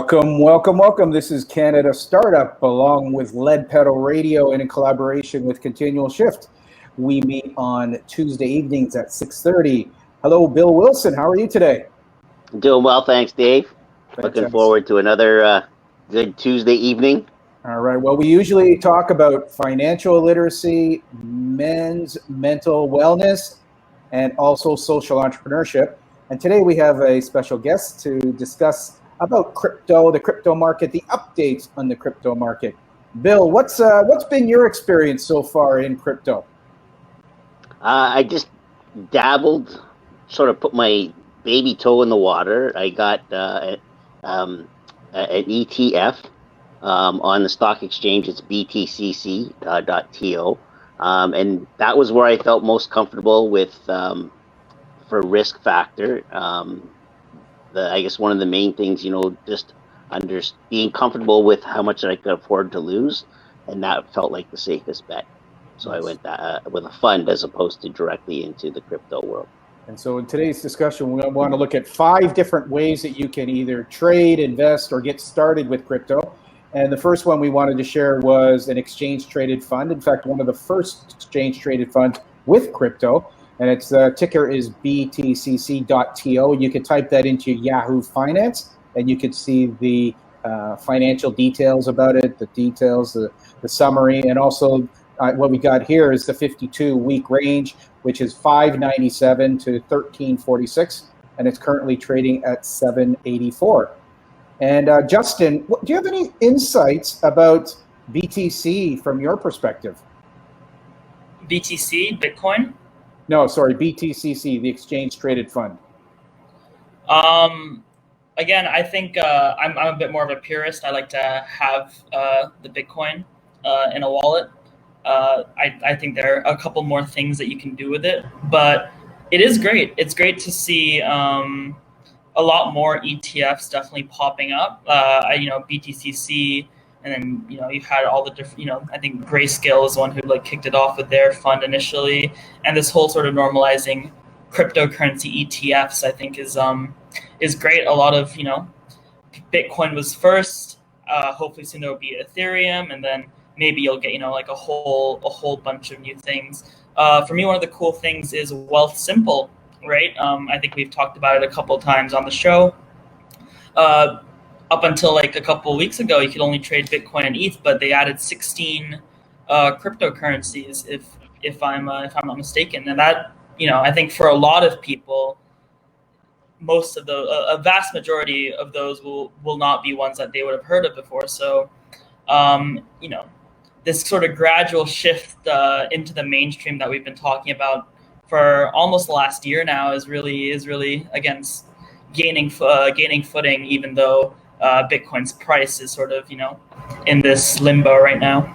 Welcome, welcome, welcome. This is Canada Startup, along with Lead Pedal Radio and in collaboration with Continual Shift. We meet on Tuesday evenings at 6:30. Hello, Bill Wilson. How are you today? Doing well, thanks, Dave. Fantastic. Looking forward to another good Tuesday evening. All right. Well, we usually talk about financial literacy, men's mental wellness, and also social entrepreneurship. And today we have a special guest to discuss about crypto, the crypto market, the updates on the crypto market. Bill, what's been your experience so far in crypto? I just dabbled, sort of put my baby toe in the water. I got an ETF on the stock exchange. It's BTCC.TO, and that was where I felt most comfortable with for risk factor. I guess one of the main things, just being comfortable with how much I could afford to lose, and that felt like the safest bet. So I went with a fund as opposed to directly into the crypto world. And so in today's discussion, we want to look at 5 different ways that you can either trade, invest, or get started with crypto. And the first one we wanted to share was an exchange-traded fund. In fact, one of the first exchange-traded funds with crypto. And its ticker is BTCC.TO. You can type that into Yahoo Finance, and you can see the financial details about it, the details, the summary, and also what we got here is the 52-week range, which is 597 to 1346, and it's currently trading at 784. And Justin, do you have any insights about BTC from your perspective? BTC, Bitcoin? No, sorry, BTCC, the exchange traded fund. Again, I think I'm a bit more of a purist. I like to have the Bitcoin in a wallet. I think there are a couple more things that you can do with it, but it is great. It's great to see a lot more ETFs definitely popping up. BTCC. And then, you've had all the different, I think Grayscale is the one who kicked it off with their fund initially. And this whole sort of normalizing cryptocurrency ETFs, I think is great. A lot of, Bitcoin was first, hopefully soon there'll be Ethereum, and then maybe you'll get, a whole bunch of new things. For me, one of the cool things is Wealth Simple, right? I think we've talked about it a couple of times on the show. Up until a couple of weeks ago, you could only trade Bitcoin and ETH, but they added 16 cryptocurrencies, if I'm not mistaken. And that, I think for a lot of people, most of a vast majority of those will not be ones that they would have heard of before. So, this sort of gradual shift into the mainstream that we've been talking about for almost the last year now is really again gaining footing, even though Bitcoin's price is sort of, in this limbo right now.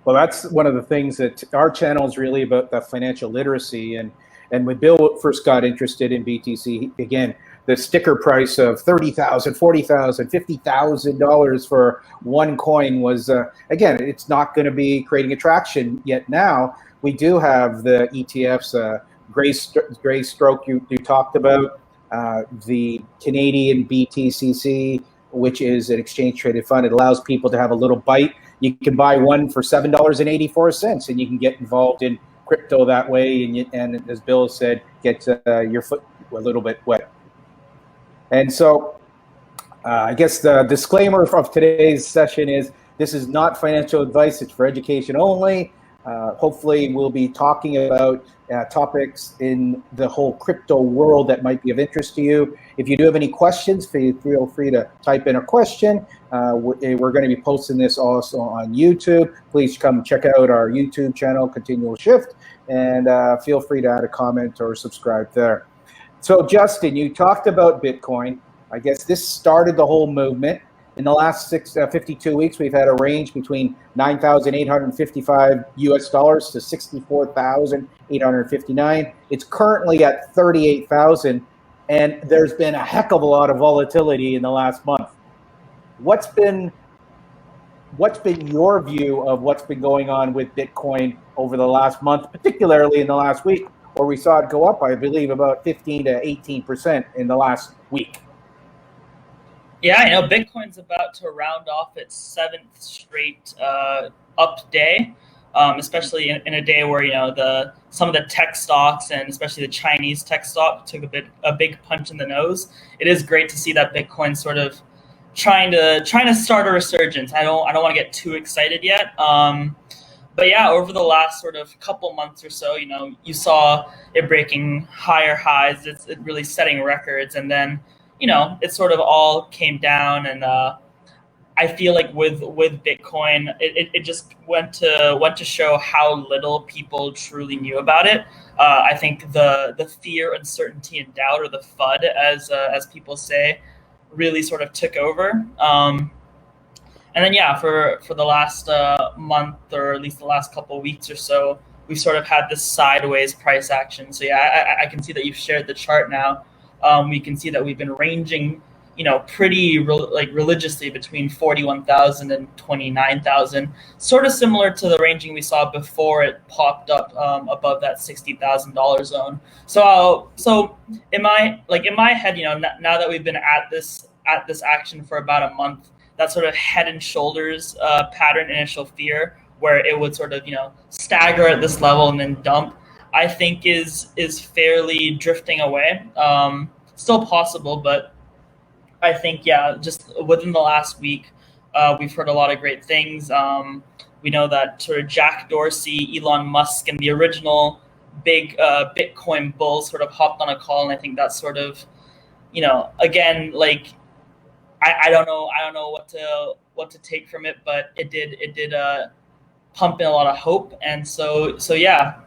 Well, that's one of the things that our channel is really about, the financial literacy. And when Bill first got interested in BTC, again, the sticker price of $30,000, $40,000, $50,000 for one coin was, again, it's not going to be creating attraction yet. Now we do have the ETFs, Graystroke you talked about, the Canadian BTCC, which is an exchange-traded fund. It allows people to have a little bite. You can buy one for $7.84, and you can get involved in crypto that way. And as Bill said, get your foot a little bit wet. And so I guess the disclaimer of today's session is this is not financial advice. It's for education only. Hopefully, we'll be talking about topics in the whole crypto world that might be of interest to you. If you do have any questions, feel free to type in a question. We're going to be posting this also on YouTube. Please come check out our YouTube channel, Continual Shift, and feel free to add a comment or subscribe there. So, Justin, you talked about Bitcoin. I guess this started the whole movement. In the last 52 weeks, we've had a range between $9,855 US dollars to $64,859. It's currently at 38,000, and there's been a heck of a lot of volatility in the last month. What's been your view of what's been going on with Bitcoin over the last month, particularly in the last week, where we saw it go up, I believe, about 15 to 18% in the last week? Yeah, I know Bitcoin's about to round off its 7th straight up day, especially in a day where some of the tech stocks and especially the Chinese tech stock took a big punch in the nose. It is great to see that Bitcoin sort of trying to start a resurgence. I don't want to get too excited yet. But yeah, over the last sort of couple months or so, you saw it breaking higher highs. It's really setting records, and then it sort of all came down. And I feel like with Bitcoin, it just went to show how little people truly knew about it. I think the fear, uncertainty, and doubt, or the FUD, as people say, really sort of took over. And then, yeah, for the last month, or at least the last couple of weeks or so, we've sort of had this sideways price action. So yeah, I can see that you've shared the chart now. We can see that we've been ranging, pretty religiously between 41,000 and 29,000, sort of similar to the ranging we saw before it popped up above that $60,000 zone. So in my head, now that we've been at this action for about a month, that sort of head and shoulders pattern, initial fear, where it would sort of stagger at this level and then dump, I think is fairly drifting away. Still possible, but I think, yeah, just within the last week, we've heard a lot of great things. We know that sort of Jack Dorsey, Elon Musk, and the original big Bitcoin bulls sort of hopped on a call, and I think that's sort of, again, like, I don't know what to take from it, but it did pump in a lot of hope. And so yeah,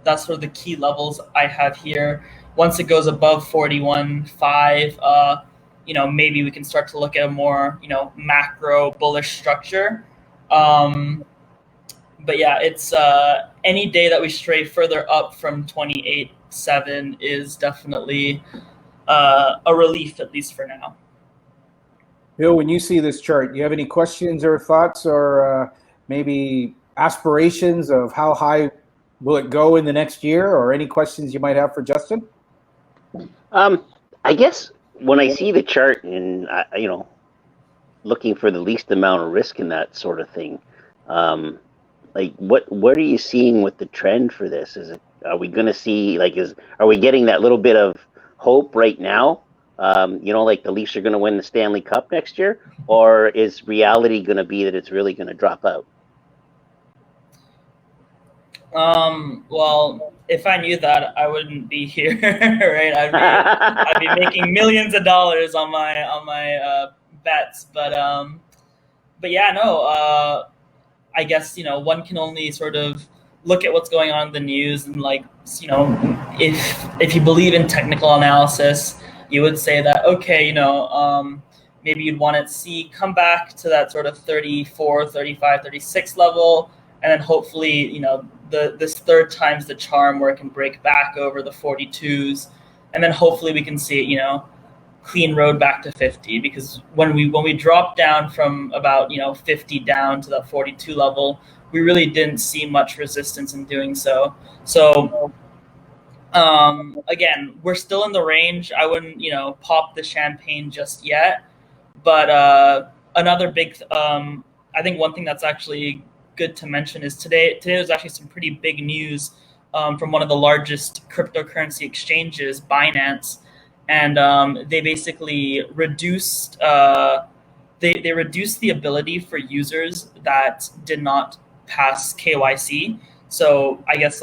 that's sort of the key levels I have here. Once it goes above 41.5, maybe we can start to look at a more macro bullish structure. But yeah, it's any day that we stray further up from 28.7 is definitely a relief, at least for now. Bill, when you see this chart, do you have any questions or thoughts, or maybe aspirations of how high will it go in the next year, or any questions you might have for Justin? I guess when I see the chart and looking for the least amount of risk in that sort of thing, like what are you seeing with the trend for this? Are we going to see, are we getting that little bit of hope right now? Like the Leafs are going to win the Stanley Cup next year, or is reality going to be that it's really going to drop out? Well, if I knew that, I wouldn't be here, right? I'd be making millions of dollars on my bets, but yeah, no. I guess one can only sort of look at what's going on in the news, and if you believe in technical analysis, you would say that, okay, maybe you'd want to see come back to that sort of 34, 35, 36 level, and then hopefully, this third time's the charm where it can break back over the 42s, and then hopefully we can see it, clean road back to 50. Because when we dropped down from about 50 down to that 42 level, we really didn't see much resistance in doing so. So again, we're still in the range. I wouldn't pop the champagne just yet, but another big I think one thing that's actually good to mention is today was actually some pretty big news from one of the largest cryptocurrency exchanges, Binance, and they basically reduced they reduced the ability for users that did not pass KYC. So I guess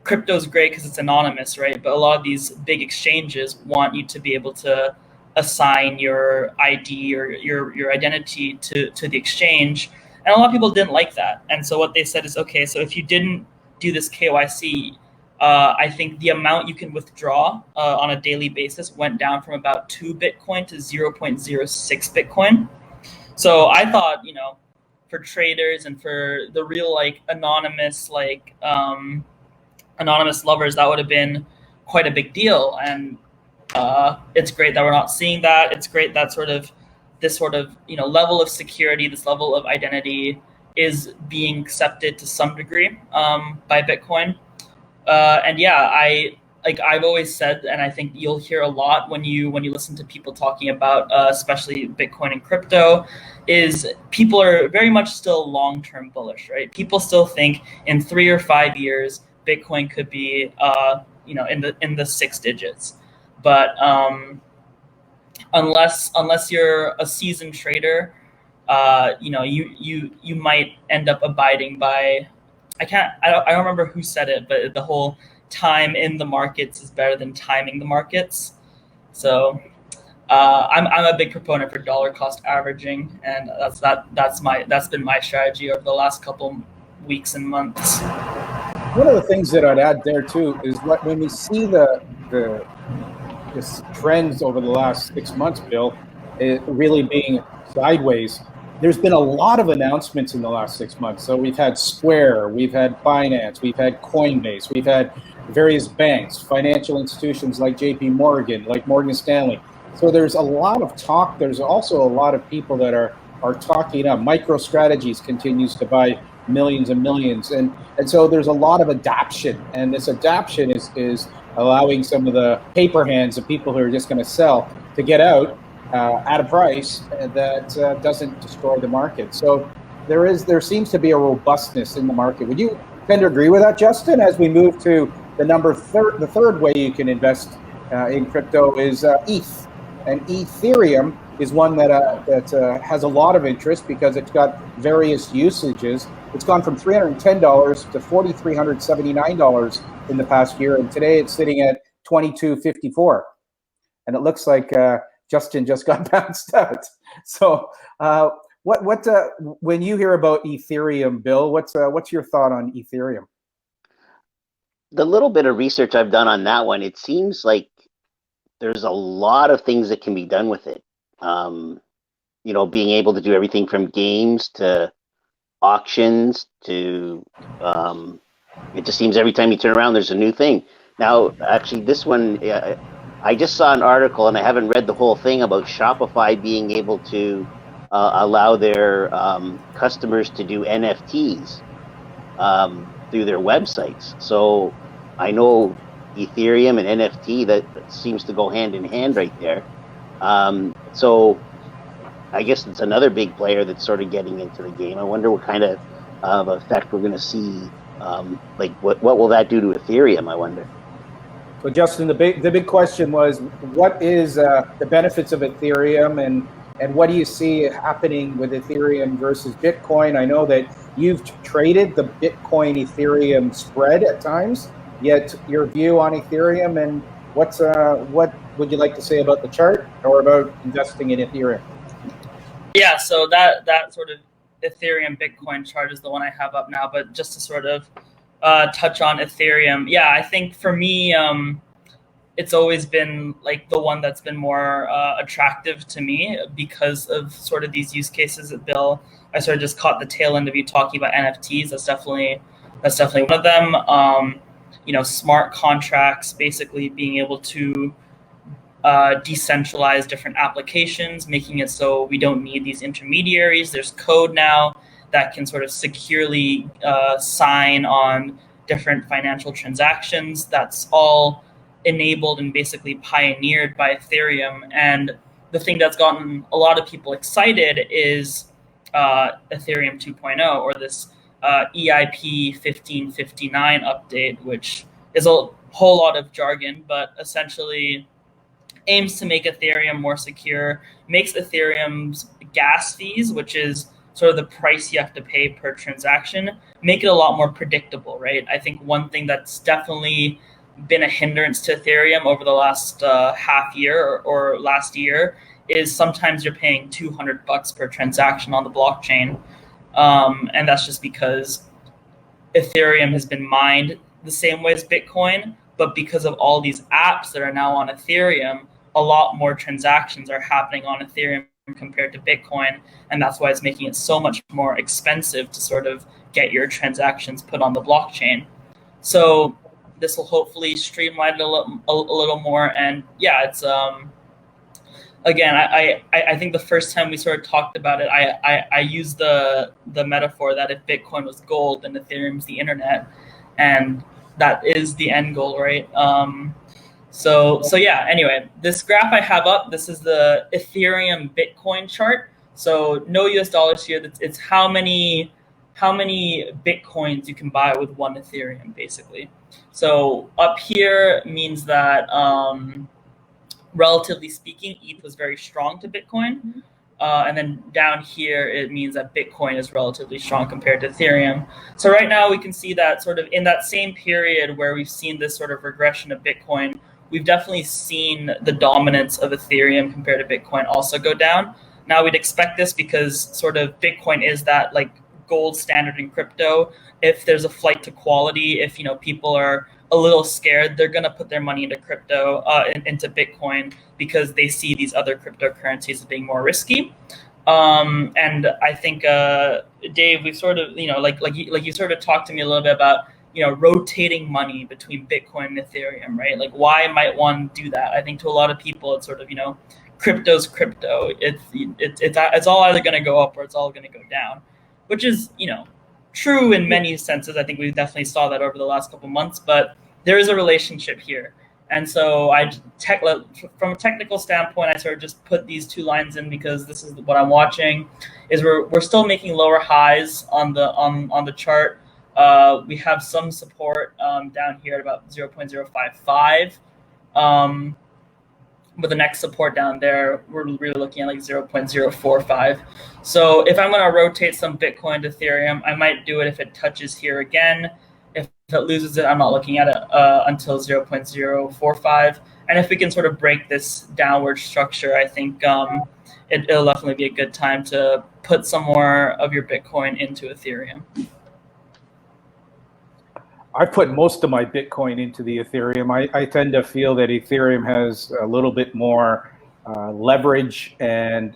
crypto's great because it's anonymous, right? But a lot of these big exchanges want you to be able to assign your ID or your identity to the exchange. And a lot of people didn't like that. And so what they said is, okay, so if you didn't do this KYC, I think the amount you can withdraw on a daily basis went down from about 2 Bitcoin to 0.06 Bitcoin. So I thought, for traders and for the real anonymous anonymous lovers, that would have been quite a big deal. And it's great that we're not seeing that. It's great that this level of security, this level of identity is being accepted to some degree by Bitcoin. And yeah, like I've always said, and I think you'll hear a lot when you listen to people talking about, especially Bitcoin and crypto, is people are very much still long-term bullish, right? People still think in 3 or 5 years, Bitcoin could be, in the 6 digits. But unless you're a seasoned trader, you might end up abiding by. I don't remember who said it, but the whole time in the markets is better than timing the markets. So I'm a big proponent for dollar cost averaging, and that's been my strategy over the last couple weeks and months. One of the things that I'd add there too is when we see this trends over the last 6 months, Bill, it really being sideways. There's been a lot of announcements in the last 6 months. So we've had Square, we've had Binance, we've had Coinbase, we've had various banks, financial institutions like JP Morgan, like Morgan Stanley. So there's a lot of talk. There's also a lot of people that are talking up. MicroStrategies continues to buy millions and millions. And so there's a lot of adoption. And this adoption is allowing some of the paper hands, the people who are just going to sell, to get out at a price that doesn't destroy the market. So there seems to be a robustness in the market. Would you tend to agree with that, Justin? As we move to the third way you can invest in crypto is ETH, and Ethereum is one that has a lot of interest because it's got various usages. It's gone from $310 to $4,379 in the past year, and today it's sitting at $22.54, and it looks like Justin just got bounced out. So, when you hear about Ethereum, Bill, what's your thought on Ethereum? The little bit of research I've done on that one, it seems like there's a lot of things that can be done with it. Being able to do everything from games to auctions to it just seems every time you turn around, there's a new thing. Now, actually, this one, I just saw an article, and I haven't read the whole thing, about Shopify being able to allow their customers to do NFTs through their websites. So I know Ethereum and NFT, that seems to go hand in hand right there. So I guess it's another big player that's sort of getting into the game. I wonder what kind of effect we're going to see. What will that do to Ethereum, I wonder? So Justin, the big question was, what is the benefits of Ethereum, and what do you see happening with Ethereum versus Bitcoin? I know that you've traded the Bitcoin Ethereum spread at times, yet your view on Ethereum, and what would you like to say about the chart or about investing in Ethereum? Yeah, so that sort of Ethereum Bitcoin chart is the one I have up now, but just to sort of touch on Ethereum, yeah, I think for me, it's always been like the one that's been more attractive to me because of sort of these use cases that Bill, I sort of just caught the tail end of you talking about NFTs. That's definitely one of them. Smart contracts, basically being able to decentralize different applications, making it so we don't need these intermediaries. There's code now that can sort of securely sign on different financial transactions. That's all enabled and basically pioneered by Ethereum. And the thing that's gotten a lot of people excited is Ethereum 2.0, or this EIP 1559 update, which is a whole lot of jargon, but essentially aims to make Ethereum more secure, makes Ethereum's gas fees, which is sort of the price you have to pay per transaction, make it a lot more predictable, right? I think one thing that's definitely been a hindrance to Ethereum over the last half year or last year is sometimes you're paying $200 per transaction on the blockchain. And that's just because Ethereum has been mined the same way as Bitcoin, but because of all these apps that are now on Ethereum, a lot more transactions are happening on Ethereum compared to Bitcoin. And that's why it's making it so much more expensive to sort of get your transactions put on the blockchain. So this will hopefully streamline it a little more. And yeah, it's again, I think the first time we sort of talked about it, I used the metaphor that if Bitcoin was gold, then Ethereum's the internet. And that is the end goal, right? So yeah, anyway, this graph I have up, this is the Ethereum Bitcoin chart. So no US dollars here. It's how many Bitcoins you can buy with one Ethereum, basically. So up here means that, relatively speaking, ETH was very strong to Bitcoin. And then down here, it means that Bitcoin is relatively strong compared to Ethereum. So right now we can see that sort of in that same period where we've seen this sort of regression of Bitcoin, we've definitely seen the dominance of Ethereum compared to Bitcoin also go down. Now we'd expect this because sort of Bitcoin is that like gold standard in crypto. If there's a flight to quality, if people are a little scared, they're gonna put their money into crypto, into Bitcoin, because they see these other cryptocurrencies as being more risky. And I think, Dave, we've sort of, like you sort of talked to me a little bit about, rotating money between Bitcoin and Ethereum, right? Like, why might one do that? I think to a lot of people, it's sort of, crypto's crypto. It's all either going to go up or it's all going to go down, which is, true in many senses. I think we definitely saw that over the last couple months, but there is a relationship here. And so from a technical standpoint, I sort of just put these two lines in because this is what I'm watching. Is we're still making lower highs on the chart. We have some support down here at about 0.055. But the next support down there, we're really looking at like 0.045. So if I'm going to rotate some Bitcoin to Ethereum, I might do it if it touches here again. If it loses it, I'm not looking at it until 0.045. And if we can sort of break this downward structure, I think it'll definitely be a good time to put some more of your Bitcoin into Ethereum. I put most of my Bitcoin into the Ethereum. I tend to feel that Ethereum has a little bit more leverage, and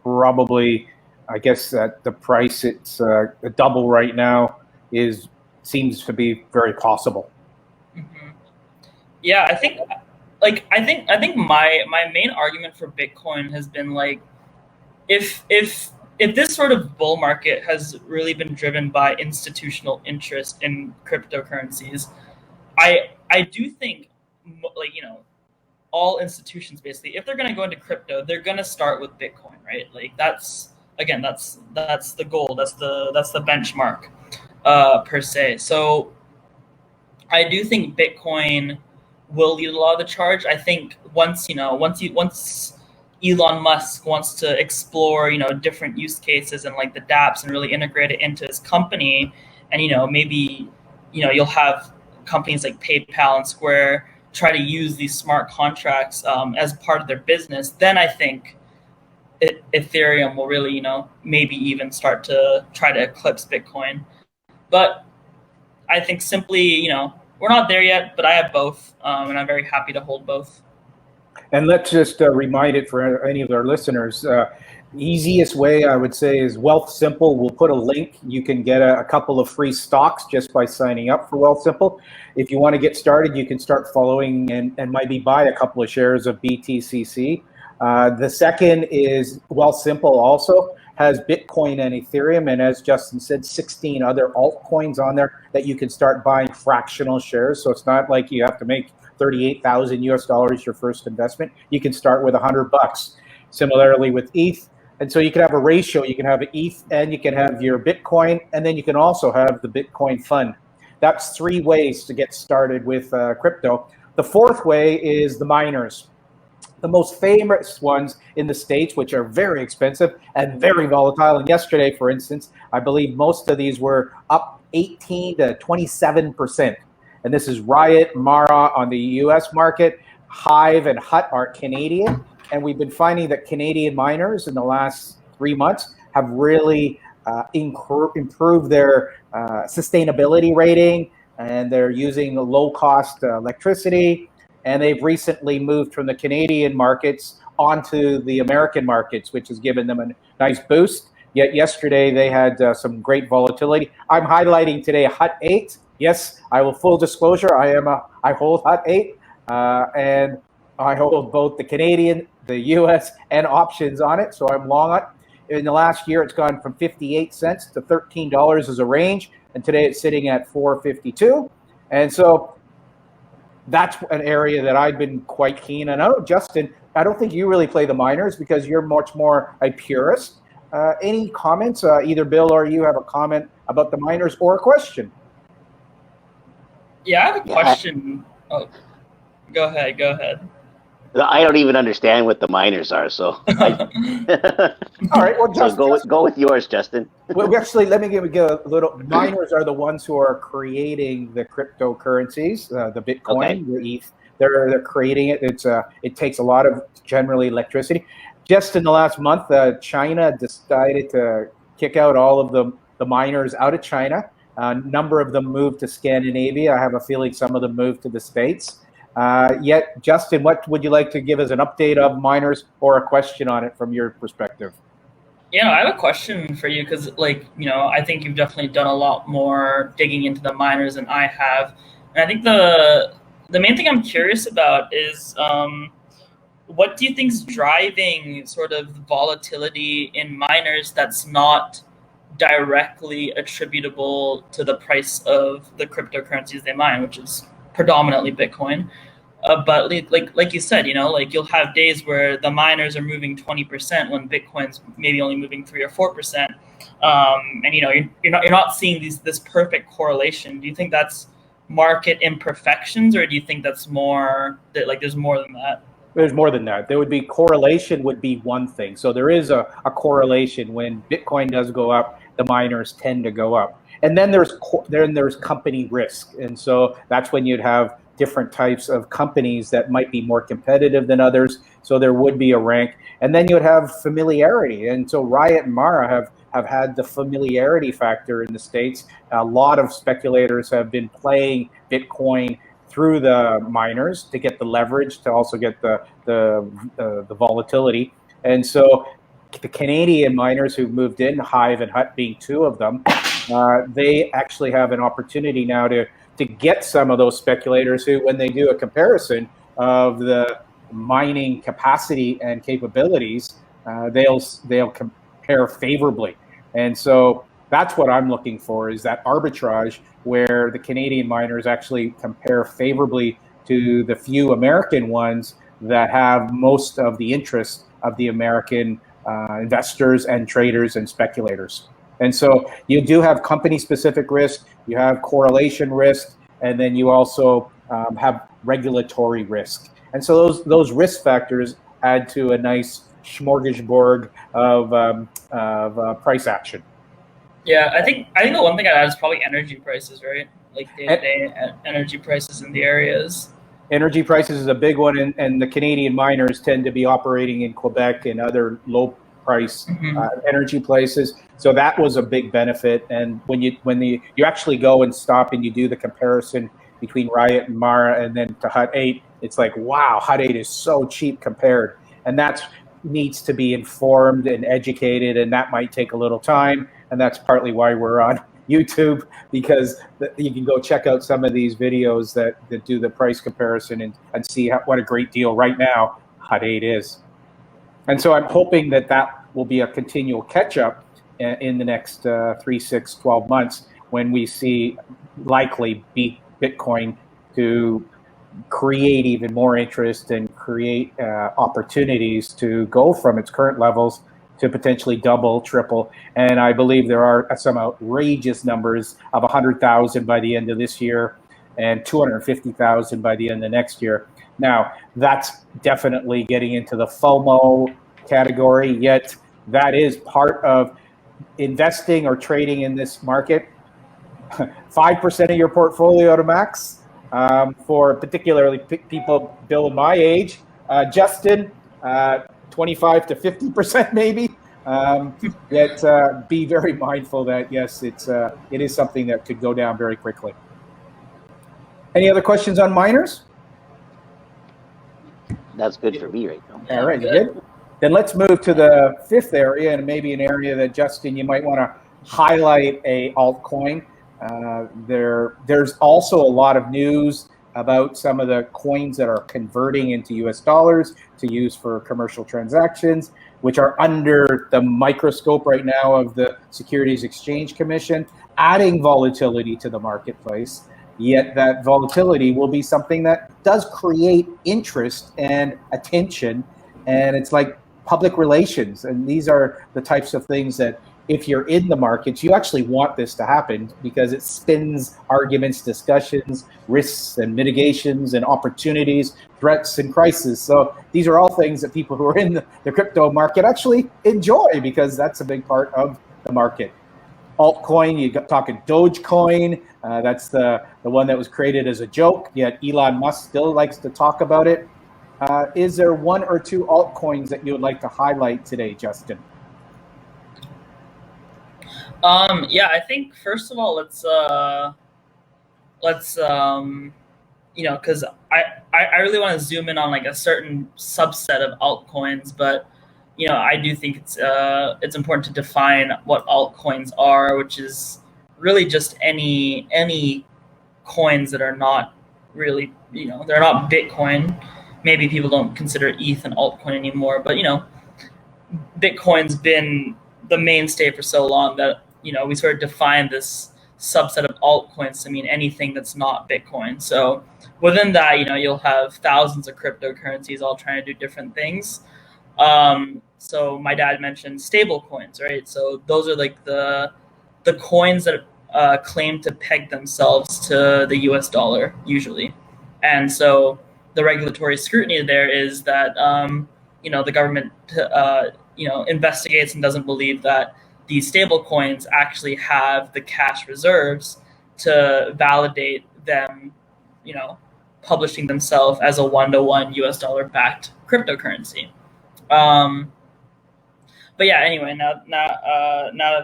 probably, I guess, at the price it's a double right now seems to be very possible. Mm-hmm. Yeah, I think my main argument for Bitcoin has been like, if this sort of bull market has really been driven by institutional interest in cryptocurrencies, I do think, like, all institutions basically, if they're going to go into crypto, they're going to start with Bitcoin, right? Like that's the goal, that's the benchmark, per se. So I do think Bitcoin will lead a lot of the charge. I think once Elon Musk wants to explore, different use cases and like the dApps and really integrate it into his company, and maybe you'll have companies like PayPal and Square try to use these smart contracts as part of their business. Then I think Ethereum will really, maybe even start to try to eclipse Bitcoin. But I think simply, we're not there yet. But I have both, and I'm very happy to hold both. And let's just remind it for any of our listeners, easiest way I would say is Wealthsimple. We'll put a link. You can get a couple of free stocks just by signing up for Wealthsimple. If you want to get started, you can start following and maybe buy a couple of shares of BTCC. The second is Wealthsimple also has Bitcoin and Ethereum, and as Justin said, 16 other altcoins on there that you can start buying fractional shares. So it's not like you have to make $38,000 US your first investment. You can start with $100. Similarly with ETH, and so you can have a ratio. You can have ETH and you can have your Bitcoin, and then you can also have the Bitcoin fund. That's 3 ways to get started with crypto. The fourth way is the miners. The most famous ones in the States, which are very expensive and very volatile. And yesterday, for instance, I believe most of these were up 18 to 27%. And this is RIOT, Mara on the US market. Hive and HUT are Canadian. And we've been finding that Canadian miners in the last 3 months have really improved their sustainability rating, and they're using low-cost electricity. And they've recently moved from the Canadian markets onto the American markets, which has given them a nice boost. Yet yesterday they had some great volatility. I'm highlighting today HUT 8. Yes, I will full disclosure. I hold HUT 8, and I hold both the Canadian, the US, and options on it. So I'm long on it. In the last year, it's gone from 58 cents to $13 as a range, and today it's sitting at $4.52. And so that's an area that I've been quite keen on. Oh, Justin, I don't think you really play the miners because you're much more a purist. Any comments? Either Bill or you have a comment about the miners or a question? Yeah, I have a question. Oh, go ahead. I don't even understand what the miners are, so. All right, well, so go with yours, Justin. Well, actually, let me give a little. Miners are the ones who are creating the cryptocurrencies, the Bitcoin, the ETH. They're creating it. It takes a lot of generally electricity. Just in the last month, China decided to kick out all of the miners out of China. A number of them moved to Scandinavia. I have a feeling some of them moved to the States. Yet, Justin, what would you like to give as an update of miners or a question on it from your perspective? I have a question for you because, I think you've definitely done a lot more digging into the miners than I have. And I think the main thing I'm curious about is what do you think is driving sort of volatility in miners that's not directly attributable to the price of the cryptocurrencies they mine, which is predominantly Bitcoin. But like you said, you'll have days where the miners are moving 20% when Bitcoin's maybe only moving 3 or 4%. And you're not seeing this perfect correlation. Do you think that's market imperfections, or do you think that's more that there's more than that? There's more than that. There would be correlation would be one thing. So there is a correlation. When Bitcoin does go up, the miners tend to go up. And then there's company risk. And so that's when you'd have different types of companies that might be more competitive than others. So there would be a rank. And then you would have familiarity. And so RIOT and Mara have had the familiarity factor in the States. A lot of speculators have been playing Bitcoin through the miners to get the leverage, to also get the volatility. And so the Canadian miners who've moved in, Hive and Hut being two of them, they actually have an opportunity now to get some of those speculators who, when they do a comparison of the mining capacity and capabilities, they'll compare favorably. And so that's what I'm looking for, is that arbitrage where the Canadian miners actually compare favorably to the few American ones that have most of the interest of the American investors and traders and speculators. And so you do have company-specific risk, you have correlation risk, and then you also have regulatory risk. And so those risk factors add to a nice smorgasbord of price action. Yeah, I think the one thing I'd add is probably energy prices, right? Like day-to-day energy prices in the areas. Energy prices is a big one, and the Canadian miners tend to be operating in Quebec and other low-price energy places. So that was a big benefit. And when you actually go and stop and you do the comparison between RIOT and Mara and then to Hut 8, it's like, wow, Hut 8 is so cheap compared. And that needs to be informed and educated, and that might take a little time. And that's partly why we're on YouTube, because you can go check out some of these videos that do the price comparison and see what a great deal right now Hut 8 is. And so I'm hoping that will be a continual catch-up in the next 3, 6, 12 months, when we see likely Bitcoin to create even more interest and create opportunities to go from its current levels to potentially double, triple. And I believe there are some outrageous numbers of 100,000 by the end of this year and 250,000 by the end of next year. Now, that's definitely getting into the FOMO category, yet that is part of investing or trading in this market. 5% of your portfolio to max, for particularly people Bill my age, Justin, 25 to 50% maybe. Yet be very mindful that yes, it is something that could go down very quickly. Any other questions on miners? That's good for me right now. All right, good. Then let's move to the fifth area, and maybe an area that, Justin, you might want to highlight a altcoin. There's also a lot of news about some of the coins that are converting into US dollars to use for commercial transactions, which are under the microscope right now of the Securities Exchange Commission, adding volatility to the marketplace. yet that volatility will be something that does create interest and attention. And it's like public relations. And these are the types of things that if you're in the markets, you actually want this to happen because it spins arguments, discussions, risks and mitigations and opportunities, threats and crises. So these are all things that people who are in the crypto market actually enjoy because that's a big part of the market. Altcoin, you got talking Dogecoin. That's the one that was created as a joke, yet Elon Musk still likes to talk about it. Is there one or two altcoins that you would like to highlight today, Justin? Yeah, I think first of all, let's you know, because I really want to zoom in on like a certain subset of altcoins, but you know, I do think it's important to define what altcoins are, which is really just any coins that are not really, you know, they're not Bitcoin. Maybe people don't consider ETH an altcoin anymore, but you know, Bitcoin's been the mainstay for so long that, you know, we sort of define this subset of altcoins to mean anything that's not Bitcoin. So within that, you know, you'll have thousands of cryptocurrencies all trying to do different things. So my dad mentioned stable coins, right? So those are like the coins that claim to peg themselves to the US dollar usually. And so the regulatory scrutiny there is that, you know, the government, you know, investigates and doesn't believe that these stable coins actually have the cash reserves to validate them, you know, publishing themselves as a one-to-one US dollar backed cryptocurrency. But yeah, anyway, now that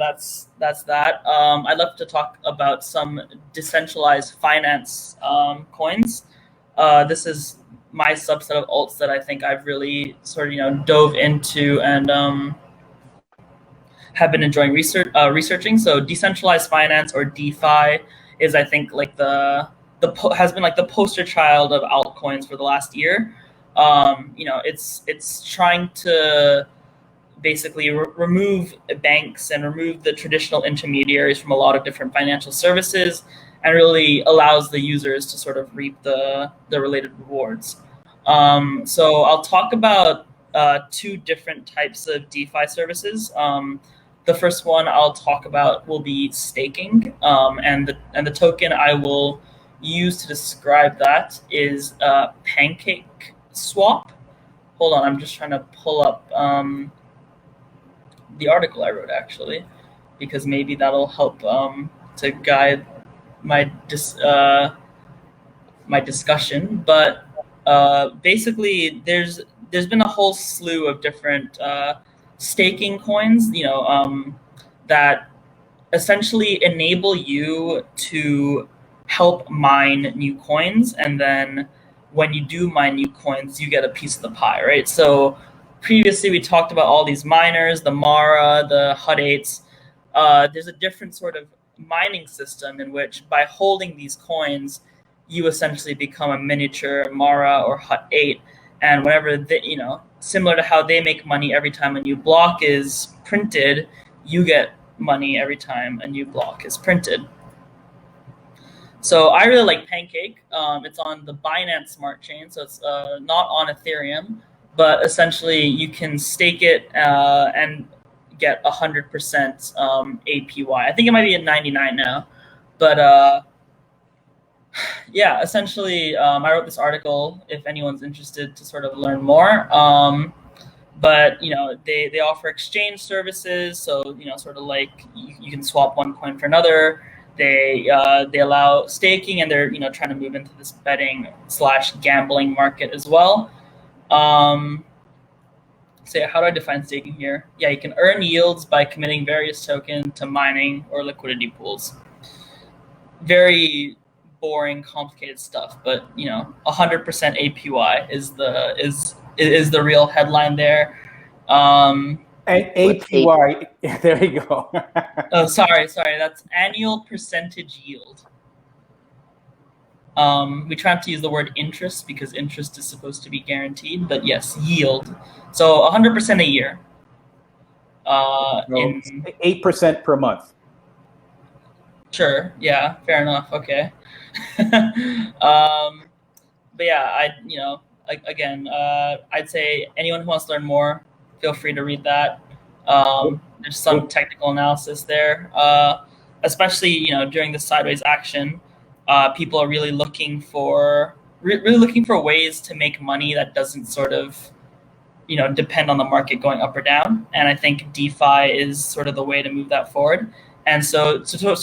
that's that, I'd love to talk about some decentralized finance coins. This is my subset of alts that I think I've really sort of, you know, dove into and have been enjoying researching. So decentralized finance, or DeFi, is I think like has been like the poster child of altcoins for the last year. You know, it's trying to basically remove banks and remove the traditional intermediaries from a lot of different financial services, and really allows the users to sort of reap the related rewards. So I'll talk about two different types of DeFi services. The first one I'll talk about will be staking, and the token I will use to describe that is Pancake Swap. Hold on, I'm just trying to pull up the article I wrote actually, because maybe that'll help to guide my my discussion. But basically, there's been a whole slew of different staking coins, you know, that essentially enable you to help mine new coins, and then when you do mine new coins, you get a piece of the pie, right? So previously we talked about all these miners, the Mara, the Hut-8s. There's a different sort of mining system in which by holding these coins, you essentially become a miniature Mara or Hut-8. And whenever they, you know, similar to how they make money every time a new block is printed, you get money every time a new block is printed. So I really like Pancake. It's on the Binance Smart Chain, so it's not on Ethereum, but essentially you can stake it and get 100% APY. I think it might be at 99 now, but yeah, essentially I wrote this article if anyone's interested to sort of learn more. But you know, they offer exchange services, so you know, sort of like you can swap one coin for another. They allow staking, and they're, you know, trying to move into this betting / gambling market as well. So yeah, how do I define staking here? Yeah, you can earn yields by committing various tokens to mining or liquidity pools. Very boring, complicated stuff, but you know, 100% APY is the real headline there. APY, there you go. Oh, sorry, that's annual percentage yield. We try not to use the word interest because interest is supposed to be guaranteed, but yes, yield. So 100% a year. 8% per month. Sure. Yeah. Fair enough. Okay. But yeah, again, I'd say anyone who wants to learn more, feel free to read that. There's some technical analysis there, especially during the sideways action. People are really looking for ways to make money that doesn't sort of depend on the market going up or down. And I think DeFi is sort of the way to move that forward. And so sort of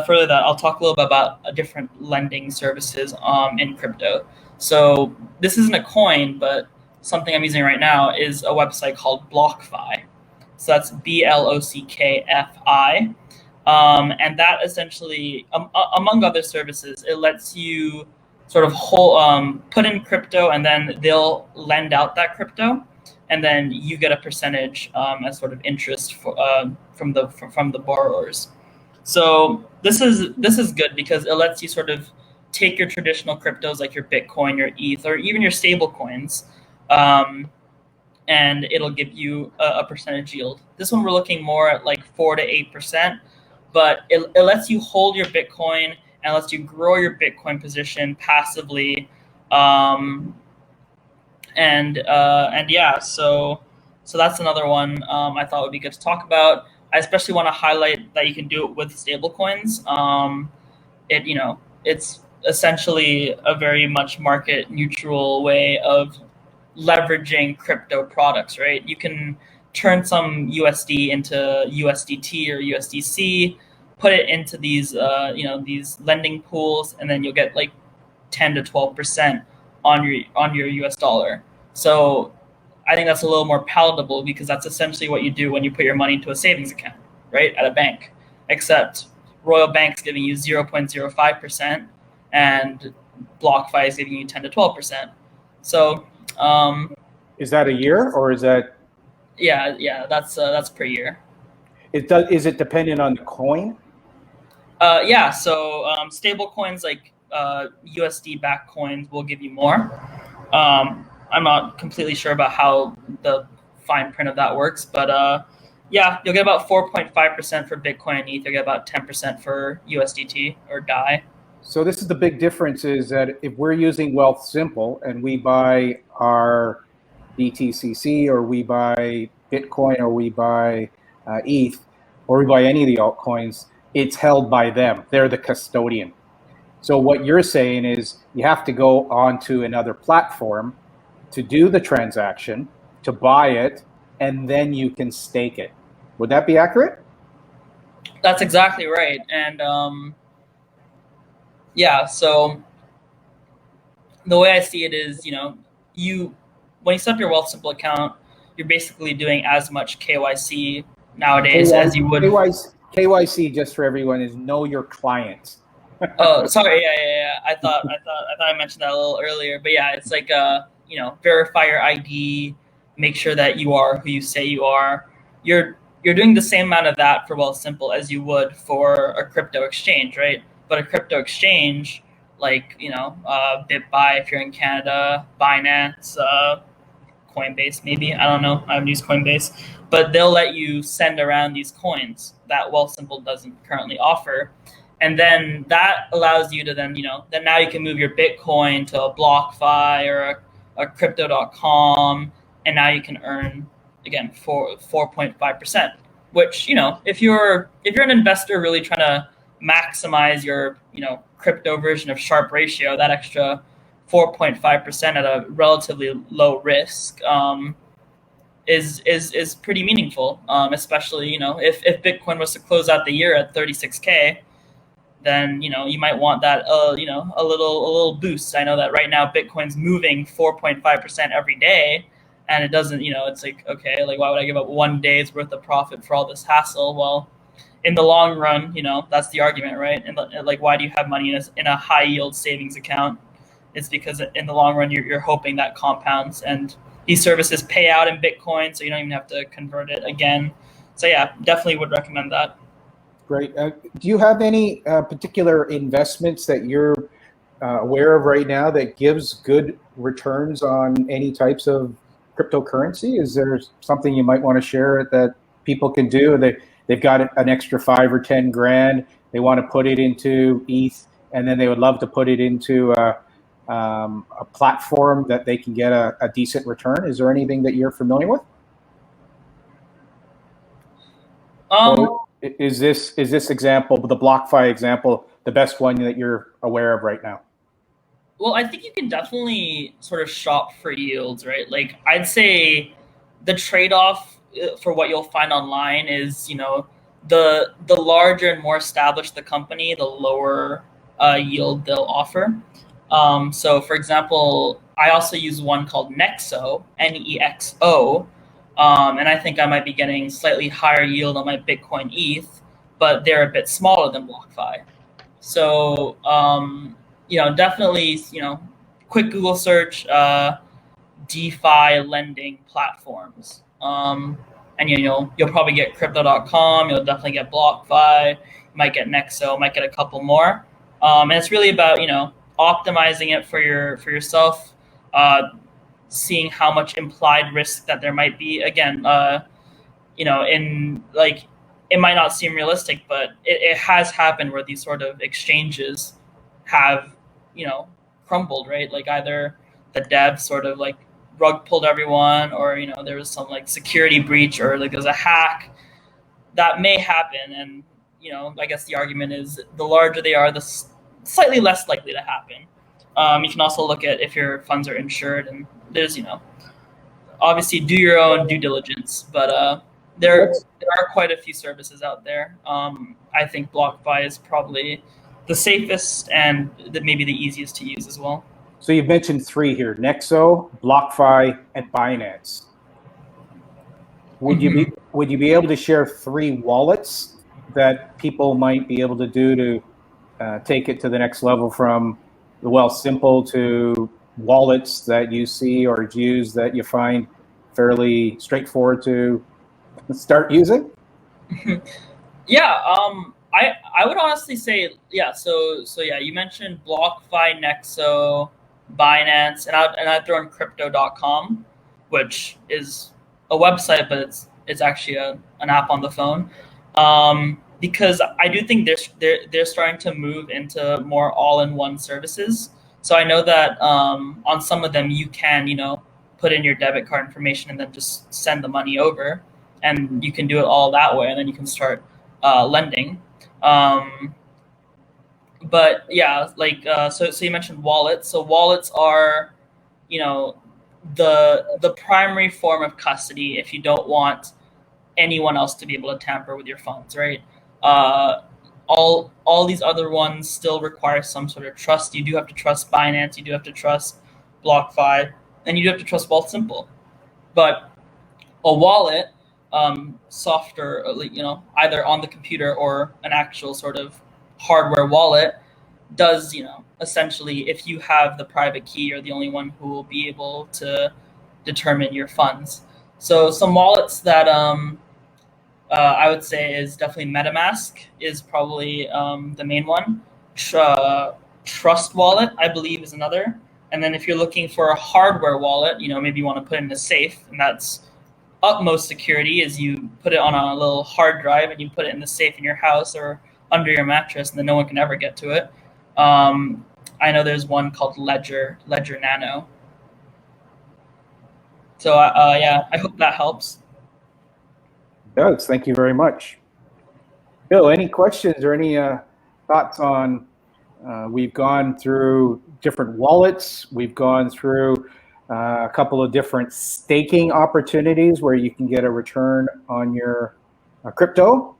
further that, I'll talk a little bit about different lending services in crypto. So this isn't a coin, but something I'm using right now is a website called BlockFi. So that's BLOCKFI. And that essentially, among other services, it lets you sort of put in crypto, and then they'll lend out that crypto, and then you get a percentage as sort of interest from the borrowers. So this is good because it lets you sort of take your traditional cryptos like your Bitcoin, your ETH, or even your stable coins, and it'll give you a percentage yield. This one we're looking more at like 4 to 8%, but it lets you hold your Bitcoin and lets you grow your Bitcoin position passively, and yeah, so that's another one I thought would be good to talk about. I especially want to highlight that you can do it with stable coins. It's essentially a very much market neutral way of leveraging crypto products, right? You can turn some USD into USDT or USDC, put it into these these lending pools, and then you'll get like 10 to 12% on your US dollar. So I think that's a little more palatable because that's essentially what you do when you put your money into a savings account, right, at a bank. Except Royal Bank's giving you 0.05%, and BlockFi is giving you 10 to 12%. So is that a year, or is that? Yeah, that's per year. Is it dependent on the coin? Yeah, so stable coins like USD backed coins will give you more. I'm not completely sure about how the fine print of that works, but yeah, you'll get about 4.5% for Bitcoin and ETH. You'll get about 10% for USDT or DAI. So this is the big difference, is that if we're using Wealthsimple and we buy our BTCC, or we buy Bitcoin, or we buy ETH, or we buy any of the altcoins, it's held by them. They're the custodian. So what you're saying is you have to go onto another platform to do the transaction, to buy it, and then you can stake it. Would that be accurate? That's exactly right. And yeah, so the way I see it is, when you set up your Wealthsimple account, you're basically doing as much KYC nowadays as you would. KYC, just for everyone, is know your client. Oh, sorry. Yeah. I thought I mentioned that a little earlier, but yeah, it's like verify your ID, make sure that you are who you say you are. You're doing the same amount of that for Wealthsimple as you would for a crypto exchange, right? But a crypto exchange, like BitBuy if you're in Canada, Binance, Coinbase maybe, I don't know, I haven't used Coinbase, but they'll let you send around these coins that Wealthsimple doesn't currently offer. And then that allows you to then now you can move your Bitcoin to a BlockFi or a crypto.com, and now you can earn again 4.5%, which if you're an investor really trying to maximize your crypto version of Sharp ratio, that extra 4.5% at a relatively low risk is pretty meaningful, especially if Bitcoin was to close out the year at 36K, then you might want that a little boost. I know that right now Bitcoin's moving 4.5% every day, and it doesn't it's like, okay, like why would I give up 1 day's worth of profit for all this hassle? Well, in the long run, that's the argument, right? And like, why do you have money in a high yield savings account? It's because in the long run you're hoping that compounds, and these services pay out in Bitcoin, so you don't even have to convert it again. So yeah, definitely would recommend that. Great. Do you have any particular investments that you're aware of right now that gives good returns on any types of cryptocurrency? Is there something you might want to share that people can do? they've got an extra 5 or 10 grand. They want to put it into ETH, and then they would love to put it into a platform that they can get a decent return. Is there anything that you're familiar with? Is this example, the BlockFi example, the best one that you're aware of right now? Well, I think you can definitely sort of shop for yields, right? Like I'd say the trade-off for what you'll find online is, the larger and more established the company, the lower yield they'll offer. So for example, I also use one called Nexo, Nexo, and I think I might be getting slightly higher yield on my Bitcoin ETH, but they're a bit smaller than BlockFi. So definitely, quick Google search, DeFi lending platforms. And you'll probably get crypto.com, you'll definitely get BlockFi, you might get Nexo, might get a couple more. And it's really about, optimizing it for yourself, seeing how much implied risk that there might be. Again, in like, it might not seem realistic, but it has happened where these sort of exchanges have, crumbled, right? Like either the devs sort of like rug pulled everyone, or, there was some like security breach, or like there's a hack that may happen. And, I guess the argument is the larger they are, the slightly less likely to happen. You can also look at if your funds are insured, and there's, obviously do your own due diligence, but there are quite a few services out there. I think BlockFi is probably the safest and maybe the easiest to use as well. So you've mentioned 3 here: Nexo, BlockFi, and Binance. Would you be able to share 3 wallets that people might be able to do to take it to the next level, from simple to wallets that you see or use that you find fairly straightforward to start using? Yeah, I would honestly say, yeah. So yeah, you mentioned BlockFi, Nexo, Binance, and I'd throw in crypto.com, which is a website, but it's actually an app on the phone. Because I do think they're starting to move into more all-in-one services. So I know that on some of them you can, put in your debit card information and then just send the money over, and you can do it all that way, and then you can start lending. But yeah, like so you mentioned wallets. So wallets are, the primary form of custody if you don't want anyone else to be able to tamper with your funds, right? All these other ones still require some sort of trust. You do have to trust Binance, you do have to trust BlockFi, and you do have to trust Wealthsimple. But a wallet, software, either on the computer or an actual sort of hardware wallet, does, essentially, if you have the private key, you're the only one who will be able to determine your funds. So some wallets that I would say is definitely MetaMask is probably the main one. Trust Wallet, I believe, is another. And then if you're looking for a hardware wallet, maybe you want to put it in a safe, and that's utmost security, is you put it on a little hard drive and you put it in the safe in your house or under your mattress, and then no one can ever get to it. I know there's one called Ledger Nano. So yeah, I hope that helps. It does. Thank you very much. Bill, any questions or any thoughts on, we've gone through different wallets, we've gone through a couple of different staking opportunities where you can get a return on your crypto.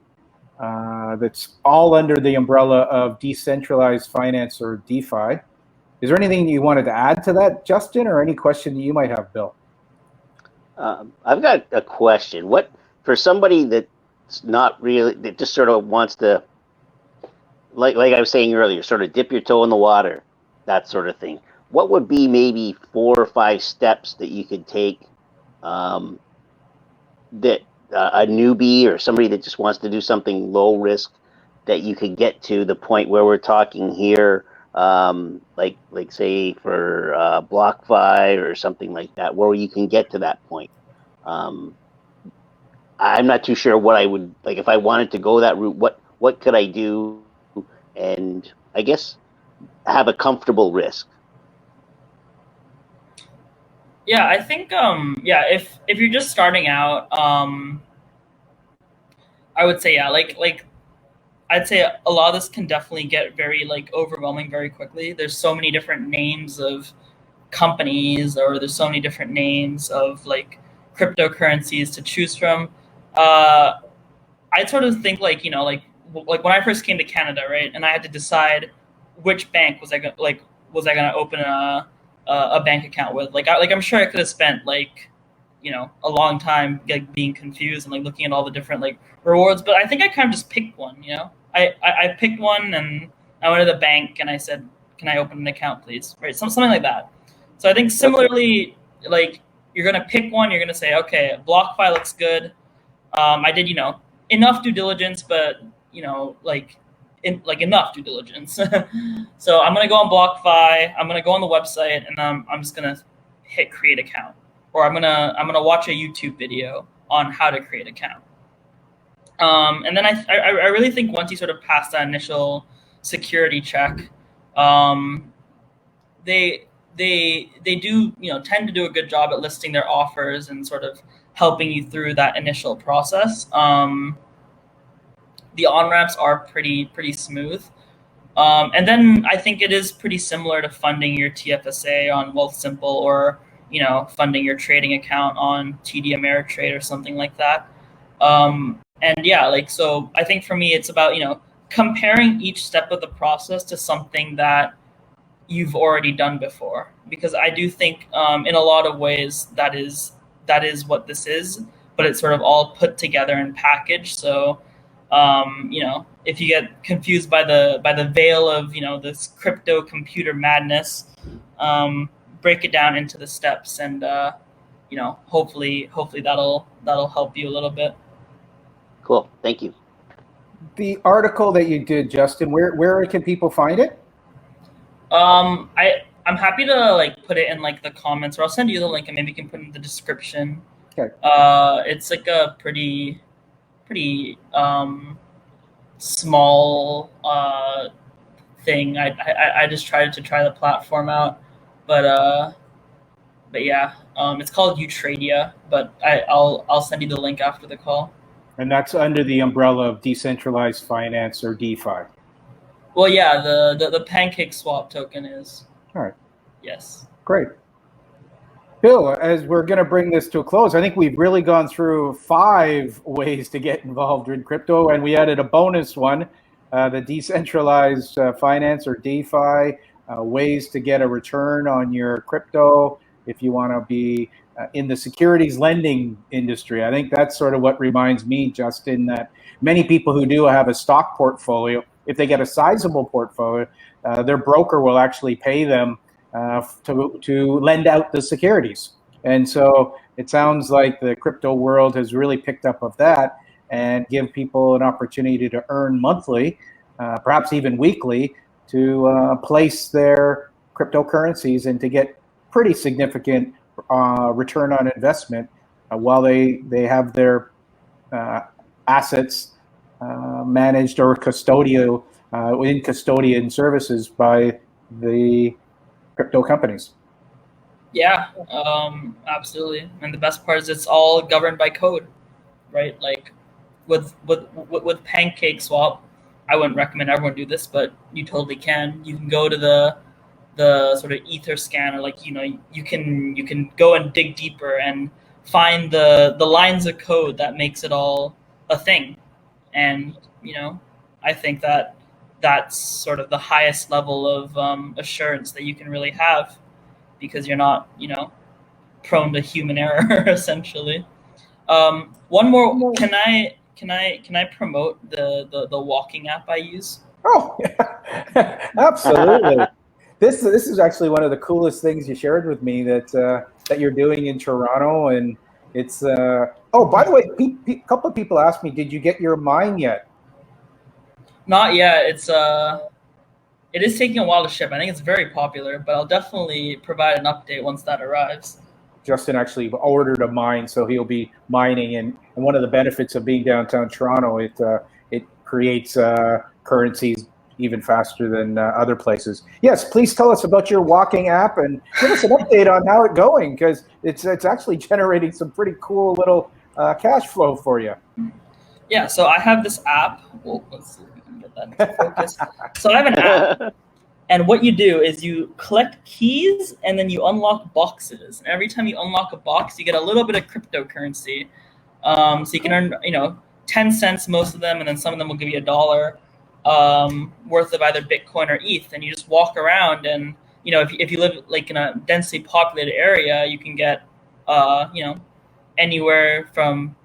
That's all under the umbrella of decentralized finance, or DeFi. Is there anything you wanted to add to that, Justin, or any question that you might have, Bill? I've got a question. What, for somebody that's not really, that just sort of wants to, like I was saying earlier, sort of dip your toe in the water, that sort of thing. What would be maybe 4 or 5 steps that you could take that a newbie or somebody that just wants to do something low risk, that you could get to the point where we're talking here, like say for BlockFi or something like that, where you can get to that point? I'm not too sure what I would like if I wanted to go that route. What could I do, and I guess have a comfortable risk. Yeah, I think yeah, if you're just starting out, I would say yeah, like I'd say a lot of this can definitely get very like overwhelming very quickly. There's so many different names of companies, or there's so many different names of like cryptocurrencies to choose from. I sort of think like, you know, like when I first came to Canada, right, and I had to decide which bank was I gonna open a bank account with. I'm sure I could have spent like, you know, a long time like being confused and like looking at all the different like rewards, but I think I kind of just picked one. You know, I picked one and I went to the bank and I said, "Can I open an account, please?" Right, something like that. So I think similarly, like you're gonna pick one, you're gonna say, "Okay, BlockFi looks good." I did, you know, enough due diligence, but you know, like enough due diligence. So I'm gonna go on BlockFi. I'm gonna go on the website, and I'm just gonna hit create account, or I'm gonna watch a YouTube video on how to create account. And then I really think once you sort of pass that initial security check, they do, you know, tend to do a good job at listing their offers and sort of helping you through that initial process. The on-ramps are pretty smooth. And then I think it is pretty similar to funding your TFSA on Wealthsimple, or, you know, funding your trading account on TD Ameritrade or something like that. And yeah, like, so I think for me, it's about, you know, comparing each step of the process to something that you've already done before, because I do think in a lot of ways that is what this is, but it's sort of all put together and packaged. So you know, if you get confused by the veil of, you know, this crypto computer madness, break it down into the steps, and you know, hopefully that'll help you a little bit. Cool, thank you. The article that you did, Justin, where can people find it? I'm happy to like put it in like the comments, or I'll send you the link and maybe you can put it in the description. Okay. It's like a pretty small thing. I just tried to try the platform out, but yeah, it's called Utradia, but I'll send you the link after the call. And that's under the umbrella of decentralized finance, or DeFi. Well, yeah, the Pancake Swap token is. All right. Yes. Great. Bill, as we're going to bring this to a close, I think we've really gone through 5 ways to get involved in crypto, and we added a bonus one, the decentralized finance, or DeFi, ways to get a return on your crypto if you want to be in the securities lending industry. I think that's sort of what reminds me, Justin, that many people who do have a stock portfolio, if they get a sizable portfolio, their broker will actually pay them to lend out the securities. And so it sounds like the crypto world has really picked up of that and give people an opportunity to earn monthly, perhaps even weekly, to place their cryptocurrencies and to get pretty significant return on investment while they have their assets managed or custodial in custodian services by the crypto companies. Yeah, absolutely. And the best part is it's all governed by code, right? Like with Pancake Swap, I wouldn't recommend everyone do this, but you totally can. You can go to the sort of Ether scanner, like, you know, you can go and dig deeper and find the lines of code that makes it all a thing. And, you know, I think that's sort of the highest level of assurance that you can really have, because you're not, you know, prone to human error essentially. One more, can I promote the walking app I use? Oh, yeah. Absolutely. This is actually one of the coolest things you shared with me that you're doing in Toronto, and it's oh, by the way, a couple of people asked me, did you get your mine yet? Not yet. It is taking a while to ship. I think it's very popular, but I'll definitely provide an update once that arrives. Justin actually ordered a mine, so he'll be mining. And one of the benefits of being downtown Toronto, it creates currencies even faster than other places. Yes, please tell us about your walking app and give us an update on how it's going, because it's actually generating some pretty cool little cash flow for you. Yeah, so I have this app. Well, let's see if we can get that into focus. So I have an app, and what you do is you collect keys, and then you unlock boxes. And every time you unlock a box, you get a little bit of cryptocurrency. So you can earn, 10 cents most of them, and then some of them will give you $1 worth of either Bitcoin or ETH. And you just walk around, and if you live like in a densely populated area, you can get anywhere from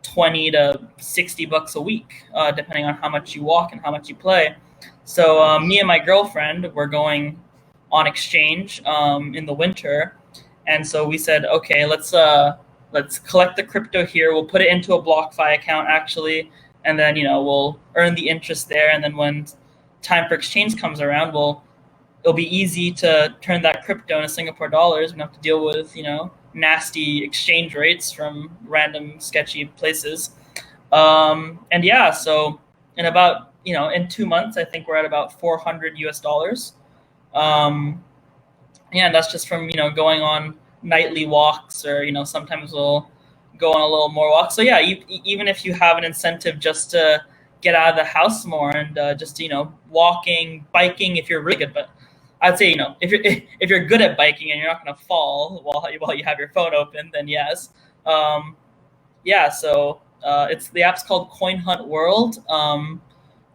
$20 to $60 a week, depending on how much you walk and how much you play. So me and my girlfriend were going on exchange in the winter, and so we said, okay, let's collect the crypto here. We'll put it into a BlockFi account actually, and then we'll earn the interest there. And then when time for exchange comes around, it'll be easy to turn that crypto into Singapore dollars. We don't have to deal with nasty exchange rates from random sketchy places. And yeah, so in about in 2 months, I think we're at about $400 US. And that's just from going on nightly walks, or sometimes we'll go on a little more walks. So yeah, even if you have an incentive just to get out of the house more and just walking, biking, if you're really good, but I'd say if you're good at biking and you're not going to fall while you have your phone open, then yes. Yeah, so the app's called COINHUNTWORLD.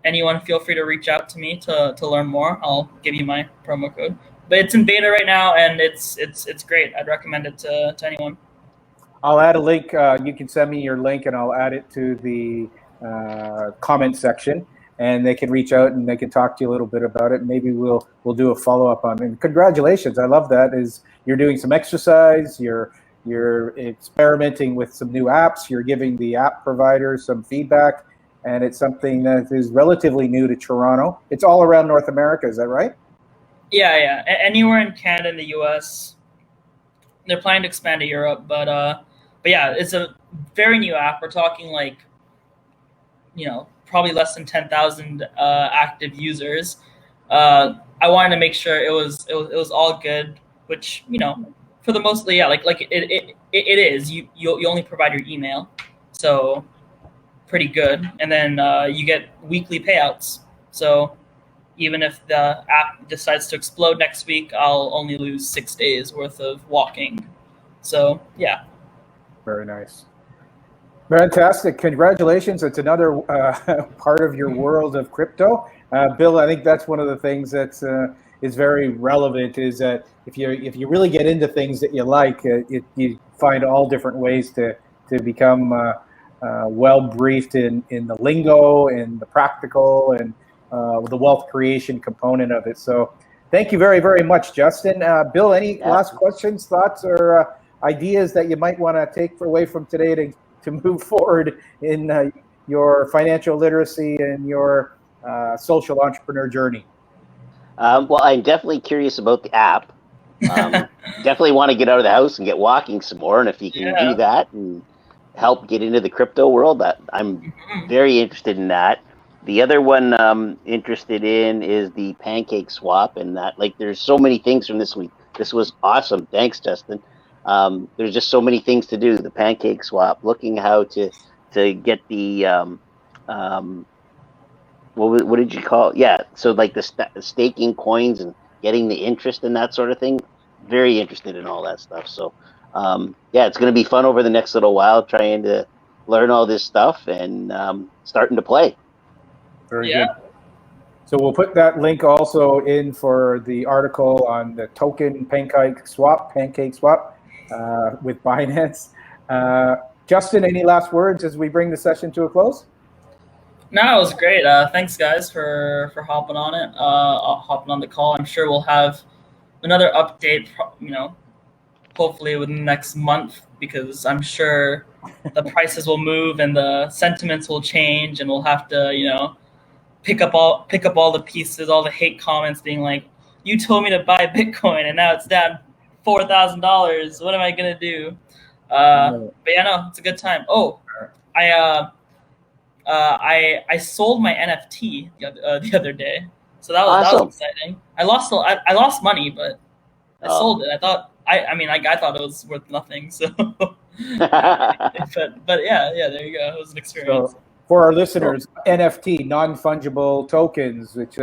Anyone feel free to reach out to me to learn more. I'll give you my promo code. But it's in beta right now, and it's great. I'd recommend it to anyone. I'll add a link. You can send me your link, and I'll add it to the comment section, and they can reach out and they can talk to you a little bit about it. Maybe we'll do a follow-up on it. And congratulations. I love that. You're doing some exercise, you're experimenting with some new apps, you're giving the app providers some feedback, and it's something that is relatively new to Toronto. It's all around North America, is that right? Yeah. Anywhere in Canada and the US. They're planning to expand to Europe, but yeah, it's a very new app. We're talking probably less than 10,000 active users. I wanted to make sure it was all good, which for the most, yeah, like it is. You only provide your email, so pretty good, and then you get weekly payouts. So even if the app decides to explode next week, I'll only lose 6 days worth of walking. So yeah. Very nice. Fantastic. Congratulations. It's another part of your world of crypto. Bill, I think that's one of the things that is very relevant, is that if you really get into things that you like, you find all different ways to become well briefed in the lingo and the practical and the wealth creation component of it. So thank you very, very much, Justin. Bill, any last questions, thoughts, or ideas that you might want to take away from today to move forward in your financial literacy and your social entrepreneur journey? Well, I'm definitely curious about the app. Definitely want to get out of the house and get walking some more. And if you can do that and help get into the crypto world, I'm very interested in that. The other one I'm interested in is the pancake swap, and that, there's so many things from this week. This was awesome. Thanks, Justin. There's just so many things to do. The pancake swap, looking how to get the what did you call it? Yeah, so the staking coins and getting the interest and that sort of thing. Very interested in all that stuff. So yeah, it's going to be fun over the next little while trying to learn all this stuff and starting to play. Very good. So we'll put that link also in for the article on the token pancake swap with Binance. Justin, any last words as we bring the session to a close? No, it was great. Thanks, guys, for hopping on it, hopping on the call. I'm sure we'll have another update, hopefully within the next month, because I'm sure the prices will move and the sentiments will change, and we'll have to, pick up all the pieces, all the hate comments being like, you told me to buy Bitcoin and now it's down $4,000. What am I gonna do? But yeah, no, it's a good time. Oh, I sold my NFT the other day, so that was exciting. I lost money, but I sold it. I thought I thought it was worth nothing. So, but yeah, there you go. It was an experience. So for our listeners, NFT, non-fungible tokens, which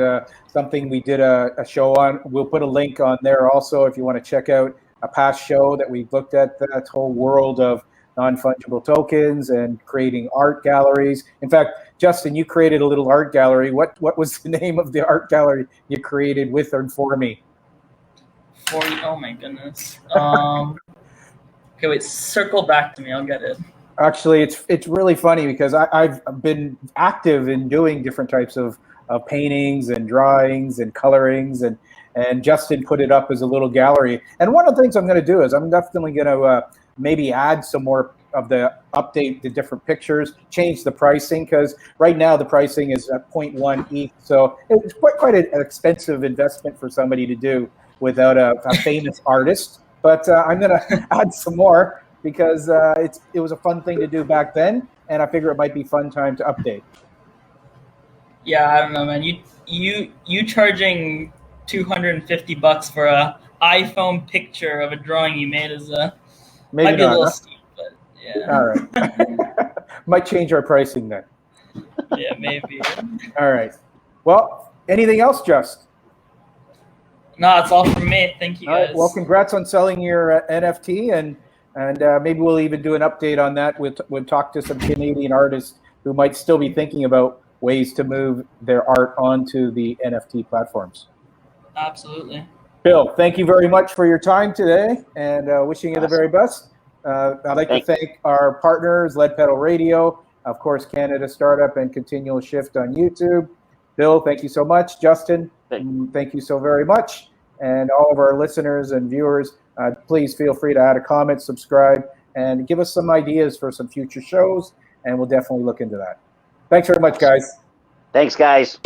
something we did a show on. We'll put a link on there also if you want to check out a past show that we looked at that whole world of non-fungible tokens and creating art galleries. In fact, Justin, you created a little art gallery. What was the name of the art gallery you created with and for me? Oh my goodness. Okay, wait, circle back to me. I'll get it. Actually, it's really funny because I've been active in doing different types of paintings and drawings and colorings, and Justin put it up as a little gallery. And one of the things I'm going to do is I'm definitely going to maybe add some more of the different pictures, change the pricing, because right now the pricing is at 0.1 ETH. So it's quite an expensive investment for somebody to do without a famous artist. But I'm going to add some more because it was a fun thing to do back then, and I figure it might be fun time to update. Yeah, I don't know, man. You charging $250 for a iPhone picture of a drawing you made is maybe might be a little steep, but yeah. All right. Might change our pricing then. Yeah, maybe. All right. Well, anything else, Just? No, it's all from me. Thank you, guys. All right. Well, congrats on selling your NFT, and maybe we'll even do an update on that. We'll talk to some Canadian artists who might still be thinking about ways to move their art onto the NFT platforms. Absolutely. Bill, thank you very much for your time today, and wishing you the very best. I'd like to thank our partners, Lead Pedal Radio, of course, Canada Startup, and Continual Shift on YouTube. Bill, thank you so much. Justin, thank you so very much. And all of our listeners and viewers, please feel free to add a comment, subscribe, and give us some ideas for some future shows, and we'll definitely look into that. Thanks very much, guys. Thanks, guys.